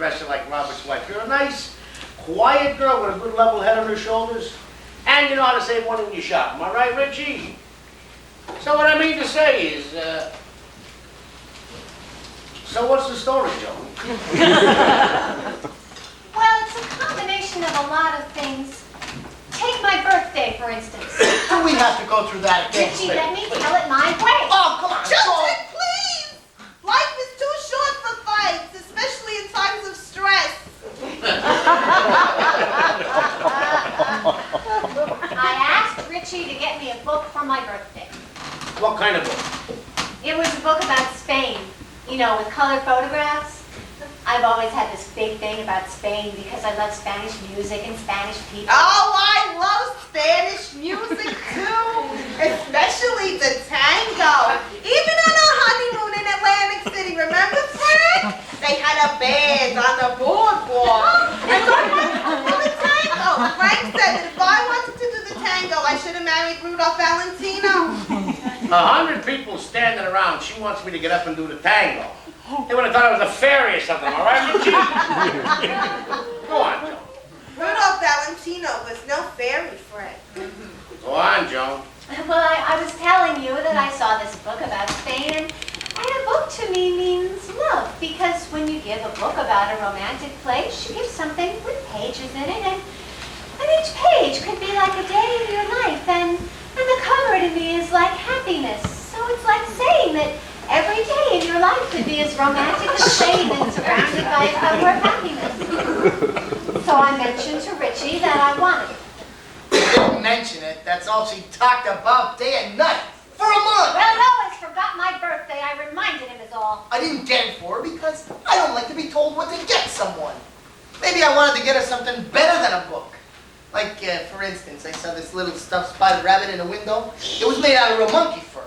dressing like Robert's wife. You're a nice, quiet girl with a good level head on her shoulders. And you know how to save money when you shop. Am I right, Richie? So what I mean to say is, so what's the story, Joan? Well, it's a combination of a lot of things. Take my birthday, for instance. Do we have to go through that again? Richie, let me tell it my way. Oh, come on. Children, please! Life is too short for fights, especially in times of stress. I asked Richie to get me a book for my birthday. What kind of book? It was a book about Spain, you know, with color photographs. I've always had this big thing about Spain because I love Spanish music and Spanish people. Oh, I love Spanish music too, especially the tango. Even on our honeymoon in Atlantic City, remember, Frank? They had a band on the boardwalk. And I wanted to do the tango. Frank said that if I wanted to do the tango, I should have married Rudolph Valentino. 100 people standing around. She wants me to get up and do the tango. They would have thought I was a fairy or something, all right, Richie? Go on, Joan. Rudolph Valentino was no fairy, Frank. Go on, Joan. Well, I was telling you that I saw this book about Spain, and a book to me means love, because when you give a book about a romantic place, you give something with pages in it, and each page could be like a day in your life, and the cover to me is like happiness. So it's like saying that every day in your life could be as romantic as Spain and surrounded by a cover of happiness. So I mentioned to Richie that I wanted it. She didn't mention it. That's all she talked about day and night for a month. Well, he always forgot my birthday. I reminded him is all. I didn't get it for her because I don't like to be told what to get someone. Maybe I wanted to get her something better than a book. Like, for instance, I saw this little stuffed spotted rabbit in a window. It was made out of real monkey fur.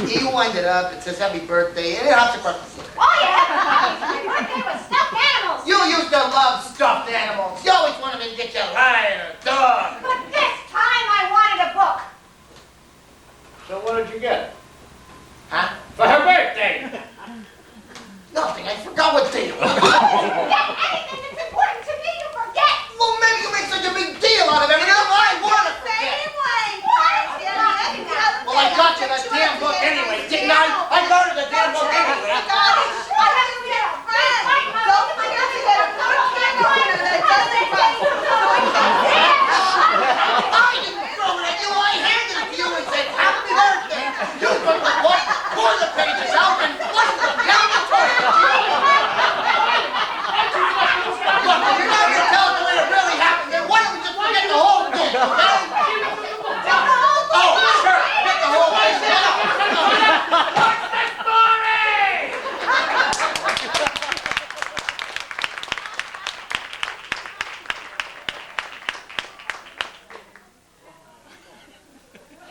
You wind it up, it says happy birthday, and it hops across the floor. Oh, yeah! My birthday was stuffed animals! You used to love stuffed animals. You always wanted me to get you a lion or a dog. But this time I wanted a book. So what did you get? Huh? For her birthday. Nothing. I forgot what day it was. Forget anything that's important to me, you forget! Well, maybe you make such a big deal out of everything. I want to forget. Well, I got you that damn book anyway, didn't I? I got her the damn book anyway. I have to get a friend! Don't forget to get a good candle in it that doesn't rust. I didn't throw it at you. I handed it to you and said, happy birthday. You took the book, tore the pages out, and flushed them down the toilet. Look, if you're not going to tell us the way it really happened, then why don't we just forget the whole thing, okay? Oh, sure. Get the whole thing. What's the story?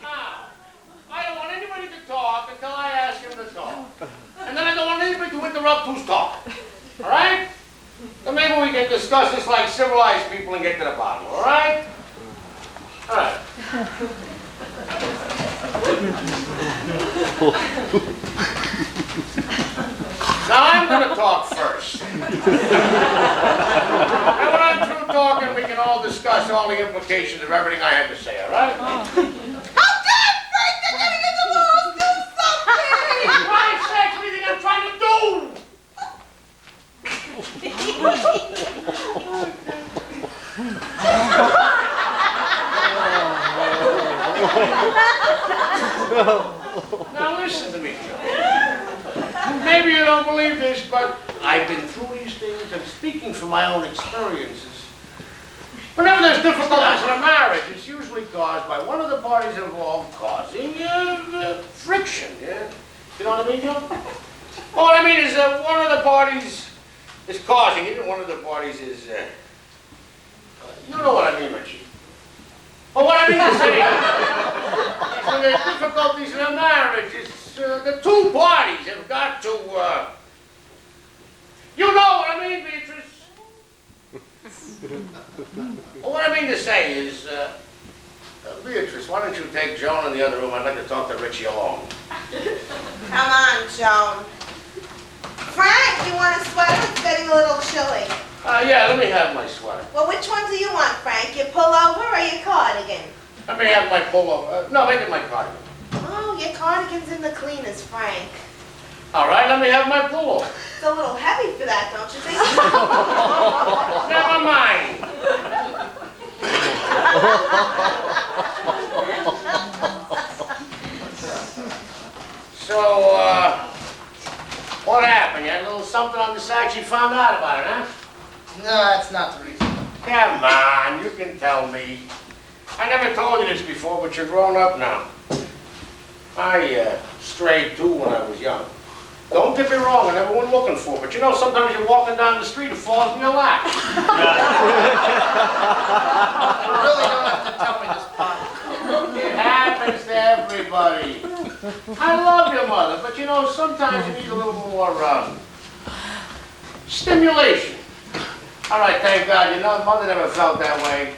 Now, I don't want anybody to talk until I ask him to talk. And then I don't want anybody to interrupt who's talking. All right? So maybe we can discuss this like civilized people and get to the bottom, all right? All right. Now I'm going to talk first. And when I'm through talking, we can all discuss all the implications of everything I had to say, all right? How dare Frank! They're getting in the walls! Do something! For Christ's sake, what do you think I'm trying to do? Now listen to me, Joe. Maybe you don't believe this, but I've been through these things and speaking from my own experiences. Whenever there's difficulties in a marriage, it's usually caused by one of the parties involved causing friction, yeah? You know what I mean, Joe? Well, what I mean is that one of the parties is causing it, and one of the parties is, you know what I mean, Richie. Well, what I mean to say is when there's difficulties in a marriage, it's the two parties have got to, you know what I mean, Beatrice? Well, what I mean to say is, Beatrice, why don't you take Joan in the other room? I'd like to talk to Richie alone. Come on, Joan. Frank, you want a sweater? It's getting a little chilly. Yeah, let me have my sweater. Well, which one do you want, Frank? Your pullover or your cardigan? Let me have my pullover. No, make it my cardigan. Oh, your cardigan's in the cleaners, Frank. All right, let me have my pullover. It's a little heavy for that, don't you think? Never mind. So, what happened? You had a little something on the side you found out about it, huh? No, that's not the reason. Come on, you can tell me. I never told you this before, but you're grown up now. I strayed too when I was young. Don't get me wrong, I never went looking for it, but you know, sometimes you're walking down the street, it falls in your lap. You really don't have to tell me this, Pop. It happens to everybody. I love your mother, but you know, sometimes you need a little more stimulation. All right, thank God, you know, mother never felt that way.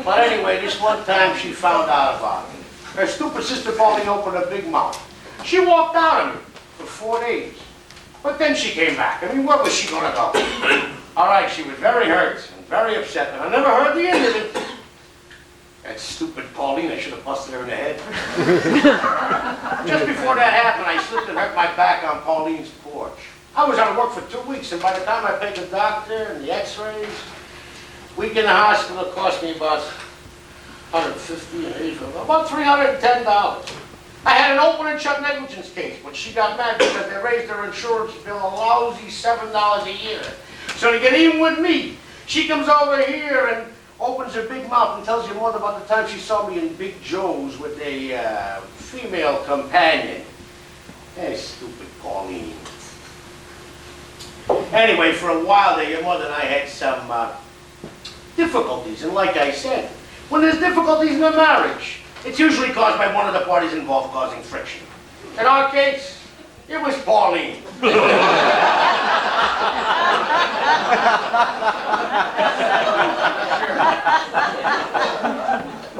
But anyway, this one time she found out about it. Her stupid sister Pauline opened her big mouth. She walked out on me for 4 days. But then she came back. I mean, where was she going to go? All right, she was very hurt and very upset, and I never heard the end of it. That stupid Pauline, I should have busted her in the head. Just before that happened, I slipped and hurt my back on Pauline's porch. I was out of work for 2 weeks, and by the time I paid the doctor and the x-rays, week in the hospital cost me about $150 and $80, about $310. I had an open and shut negligence case, but she got mad because they raised her insurance bill a lousy $7 a year. So to get even with me, she comes over here and opens her big mouth and tells your mother about the time she saw me in Big Joe's with a female companion. Hey, stupid Pauline. Anyway, for a while there, your mother and I had some difficulties, and like I said, when there's difficulties in a marriage, it's usually caused by one of the parties involved causing friction. In our case, it was Pauline.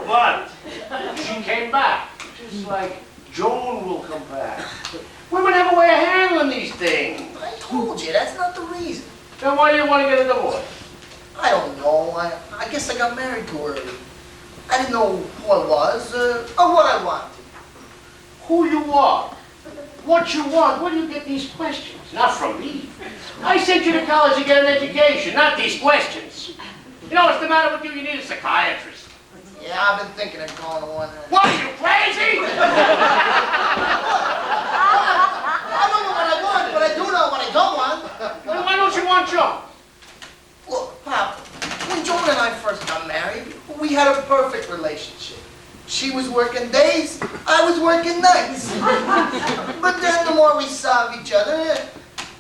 But she came back, just like Joan will come back. Women have a way of handling these things. I told you, that's not the reason. Then why do you want to get a divorce? I don't know. I guess I got married too early. I didn't know who I was or what I wanted. Who you are, what you want, where do you get these questions? Not from me. I sent you to college to get an education, not these questions. You know what's the matter with you? You need a psychiatrist. Yeah, I've been thinking of going to one. What, are you crazy? I don't know what I want, but I do know what I don't want. Then why don't you want Joe? Look, Pop, when Joan and I first got married, we had a perfect relationship. She was working days, I was working nights. But then the more we saw each other,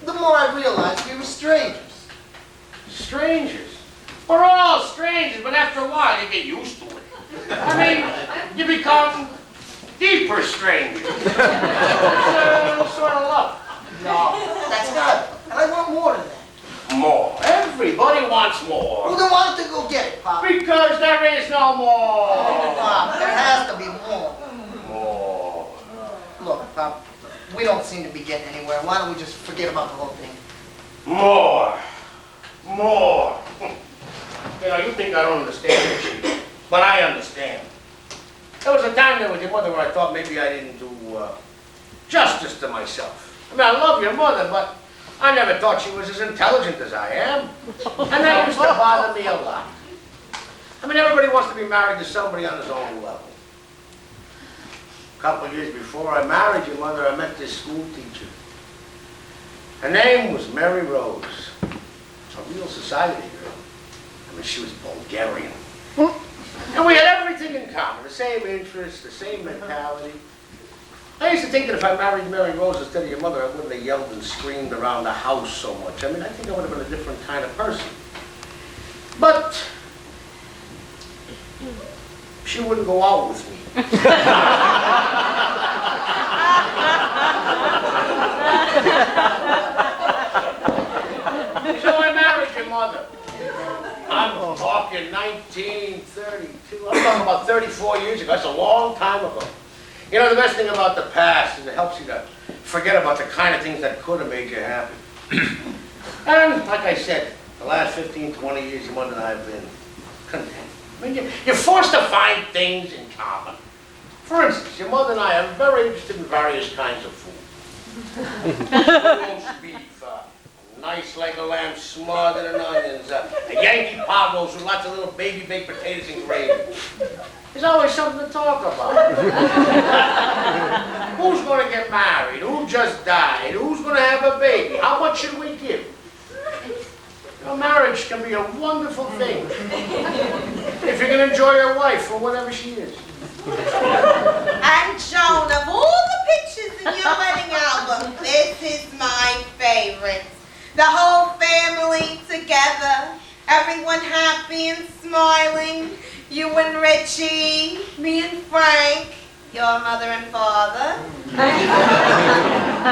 the more I realized we were strangers. Strangers? We're all strangers, but after a while you get used to it. I mean, you become deeper strangers. It's sort of love. No, that's not. And I want more than that. More. Everybody wants more. Well, then why don't you go get it, Pop? Because there is no more. Pop, there has to be more. More. Look, Pop, we don't seem to be getting anywhere. Why don't we just forget about the whole thing? More. More. You know, you think I don't understand this shit, but I understand. There was a time there with your mother where I thought maybe I didn't do justice to myself. I mean, I love your mother, but I never thought she was as intelligent as I am. And that used to bother me a lot. I mean, everybody wants to be married to somebody on his own level. A couple of years before I married your mother, I met this school teacher. Her name was Mary Rose. A real society girl. I mean, she was Bulgarian. And we had everything in common, the same interests, the same mentality. I used to think that if I married Mary Rose instead of your mother, I wouldn't have yelled and screamed around the house so much. I mean, I think I would have been a different kind of person. But she wouldn't go out with me. So I married your mother. I'm talking 1932. I'm talking about 34 years ago. That's a long time ago. You know, the best thing about the past is it helps you to forget about the kind of things that could have made you happy. And like I said, the last 15, 20 years, your mother and I have been content. I mean, you're forced to find things in common. For instance, your mother and I are very interested in various kinds of food. Roast beef, nice leg of lamb smothered in onions, a Yankee pot roast with lots of little baby baked potatoes and gravy. There's always something to talk about. Who's going to get married? Who just died? Who's going to have a baby? How much should we give? You know, marriage can be a wonderful thing if you can enjoy your wife for whatever she is. And Joan, of all the pictures in your wedding album, this is my favorite. The whole family together, everyone happy and smiling. You and Richie, me and Frank, your mother and father.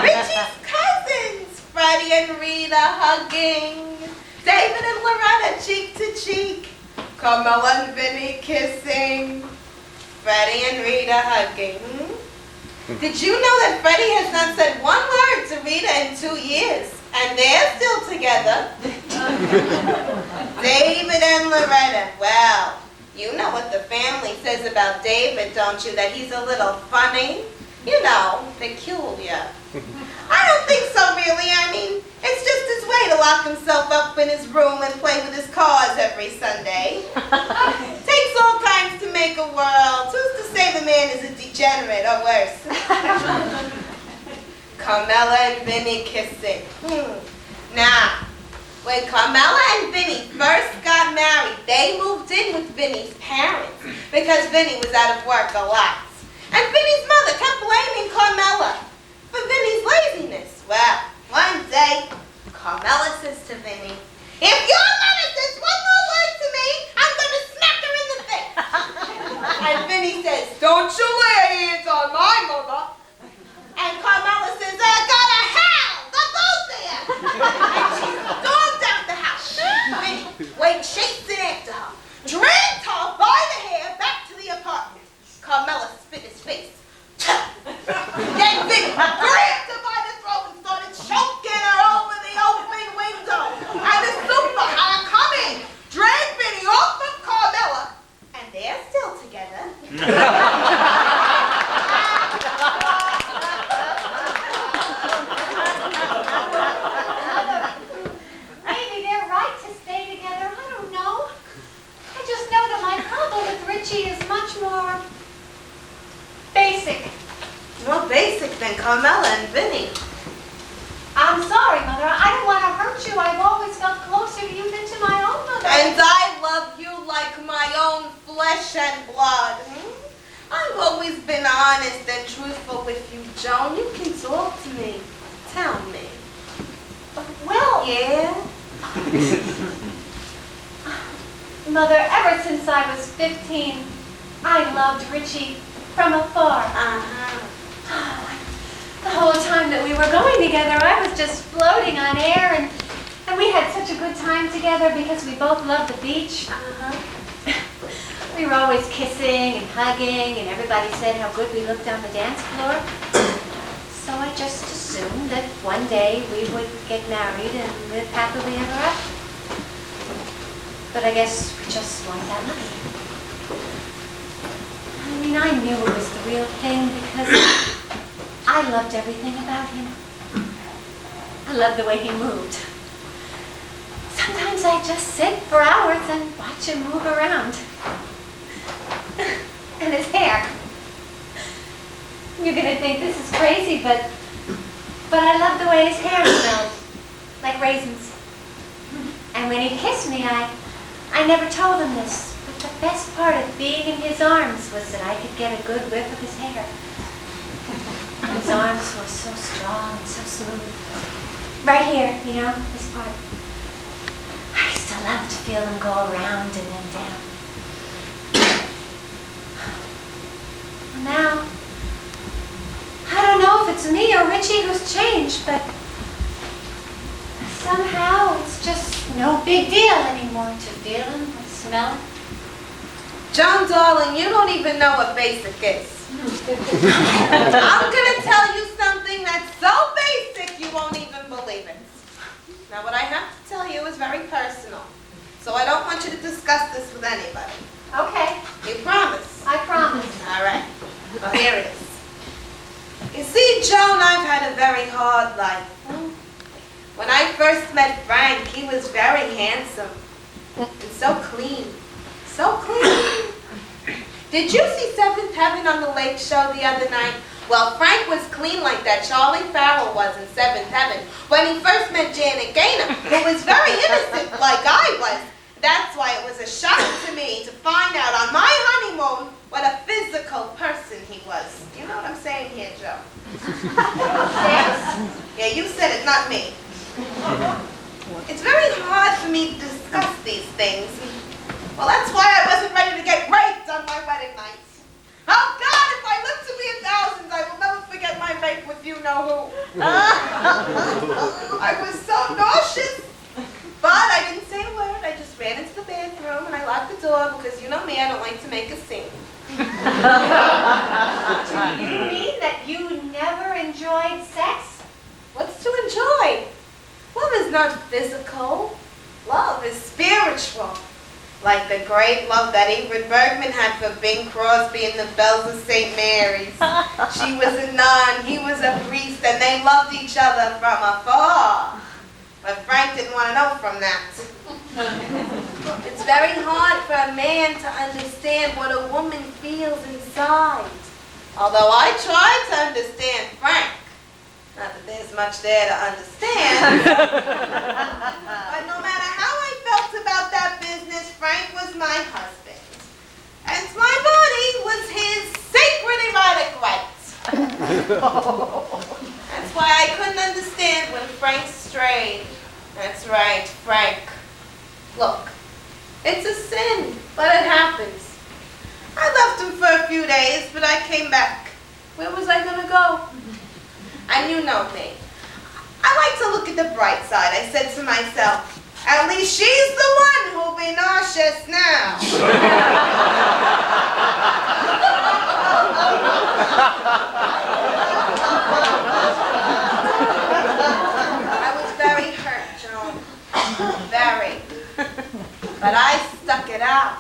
Richie's cousins, Freddie and Rita hugging. David and Loretta cheek to cheek. Carmela and Vinny kissing. Freddie and Rita hugging. Did you know that Freddie has not said one word to Rita in 2 years? And they're still together. David and Loretta, well, you know what the family says about David, don't you? That he's a little funny, you know, peculiar. I don't think so, really. I mean, it's just his way to lock himself up in his room and play with his cars every Sunday. Takes all kinds to make a world. Who's to say the man is a degenerate or worse? Carmela and Vinny kissing. Now, when Carmela and Vinny first got married, they moved in with Vinny's parents because Vinny was out of work a lot. And Vinny's mother kept blaming Carmela for Vinny's laziness. Well, one day, Carmela says to Vinny, "If your mother says one more word to me, I'm going to smack her in the face." And Vinny says, "Don't you lay hands on my mother." And Carmela says, "I got a howl, the both there." And she stormed out the house. Vinny went chasing after her, dragged her by the hair back to the apartment. Carmela spit his face. Then Vinny grabbed her by the throat and started choking her over the open window. And the super high come in, dragged Vinny off of Carmela, and they're still together. Maybe they're right to stay together. I don't know. I just know that my problem with Richie is much more basic. More basic than Carmela and Vinny. I'm sorry, Mother. I don't want to hurt you. I've always felt closer to you than to my own mother. And I love you like my own flesh and blood. I've always been honest and truthful with you, Joan. You can talk to me. Tell me. Well, Yeah? Mother, ever since I was 15, I loved Richie from afar. Uh-huh. The whole time that we were going together, I was just floating on air, and we had such a good time together because we both loved the beach. Uh-huh. We were always kissing and hugging, and everybody said how good we looked on the dance floor. So I just assumed that one day we would get married and live happily ever after. But I guess we just weren't that lucky. I mean, I knew it was the real thing because I loved everything about him. I loved the way he moved. Sometimes I'd just sit for hours and watch him move around. And his hair. You're gonna think this is crazy, but I love the way his hair smelled, like raisins. And when he kissed me, I never told him this, but the best part of being in his arms was that I could get a good whiff of his hair. His arms were so strong and so smooth. Right here, you know, this part. I used to love to feel him go around and then down. Now, I don't know if it's me or Richie who's changed, but somehow it's just no big deal anymore to feel him or smell him. Joan, darling, you don't even know what basic is. I'm gonna tell you something that's so basic you won't even believe it. Now, what I have to tell you is very personal, so I don't want you to discuss this with anybody. Okay, You promise? I promise. All right. Well, here it is. You see, Joan, I've had a very hard life. When I first met Frank, he was very handsome and so clean. So clean. Did you see Seventh Heaven on the Lake Show the other night? Well, Frank was clean like that Charlie Farrell was in Seventh Heaven when he first met Janet Gaynor, who was very innocent like I was. That's why it was a shock to me to find out on my honeymoon what a physical person he was. You know what I'm saying here, Joe? Yes? Yeah, you said it, not me. It's very hard for me to discuss these things. Well, that's why I wasn't ready to get raped on my wedding night. Oh, God, if I live to be 1,000, I will never forget my rape with you-know-who. I was so nauseous. But I didn't say a word. I just ran into the bathroom and I locked the door because you know me, I don't like to make a scene. You mean that you never enjoyed sex? What's to enjoy? Love is not physical. Love is spiritual. Like the great love that Ingrid Bergman had for Bing Crosby and the Bells of St. Mary's. She was a nun, he was a priest, and they loved each other from afar. But Frank didn't want to know from that. It's very hard for a man to understand what a woman feels inside. Although I tried to understand Frank. Not that there's much there to understand. But no matter how I felt about that business, Frank was my husband. And my body was his sacred erotic rights. That's why I couldn't understand when Frank strayed. That's right, Frank. Look, it's a sin, but it happens. I left him for a few days, but I came back. Where was I gonna go? And you know me. I like to look at the bright side. I said to myself, at least she's the one who'll be nauseous now. I was very hurt, Joan. Very. But I stuck it out.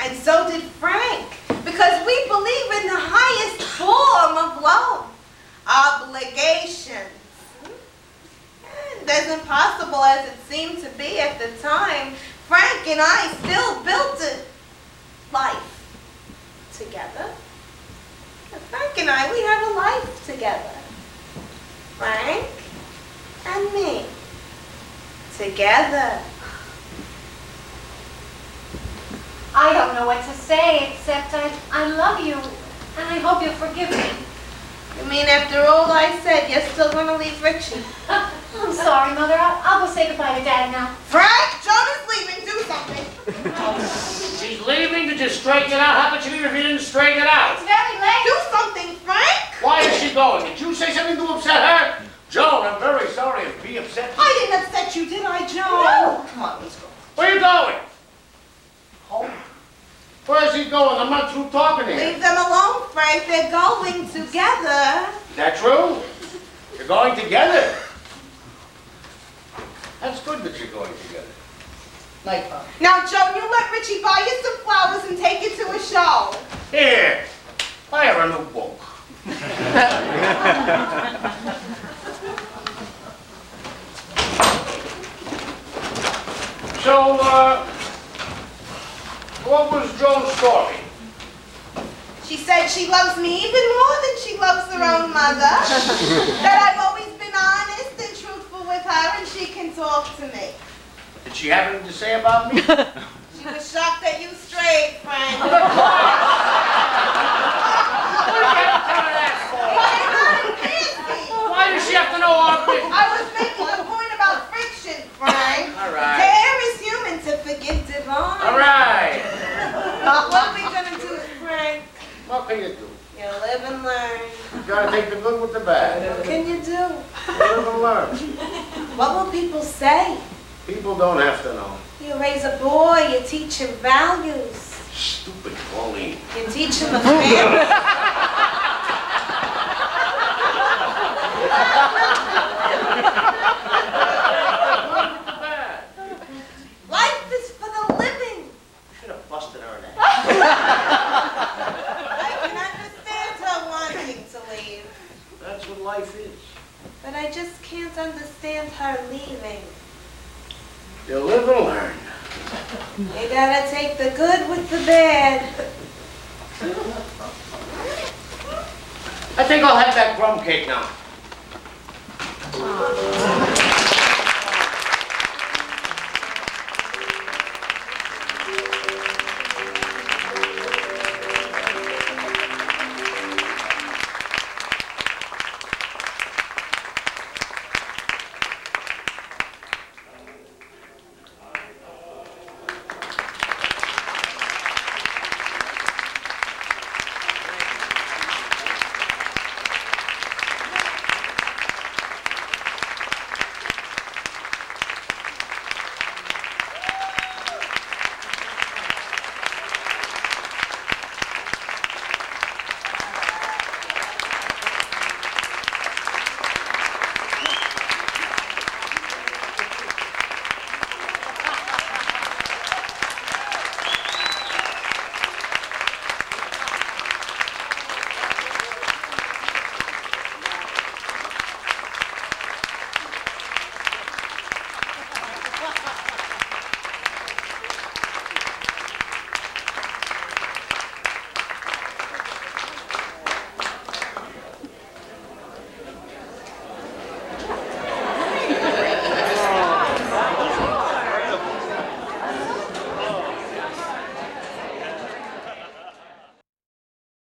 And so did Frank. Because we believe in the highest form of love. Obligations. And as impossible as it seemed to be at the time, Frank and I still built a life together. Frank and I, we have a life together. Frank and me. Together. I don't know what to say except I love you and I hope you'll forgive me. You mean after all I said, you're still going to leave Richie? I'm sorry, Mother. I'll go say goodbye to Dad now. Frank, Joan is leaving. Do something. She's leaving to just straighten it out. How could she leave if you didn't straighten it out? It's very late. Do something, Frank. Why is she going? Did you say something to upset her? Joan, I'm very sorry if be upset. I didn't upset you, did I, Joan? No, come on, let's go. Where are you going? Home. Where's he going? I'm not through talking here. Leave them alone, Frank. They're going together. Is that true? You're going together. That's good that you're going together. Night, Pop. Now, Joan, you let Richie buy you some flowers and take you to a show. Here, buy her a new book. So, what was Joan's story? She said she loves me even more than she loves her own mother. That I've always been honest and truthful with her and she can talk to me. Did she have anything to say about me? She was shocked that you strayed, Frank. What do you have to tell her that for? Why does she have to know our business? I was making a point about friction, Frank. All right. Dare is human to forgive divine. All right. What are we gonna do, Frank? What can you do? You live and learn. You gotta take the good with the bad. What can you do? Live and learn. What will people say? People don't have to know. You raise a boy, you teach him values. Stupid Pauline. You teach him a family. You gotta take the good with the bad. I think I'll have that crumb cake now.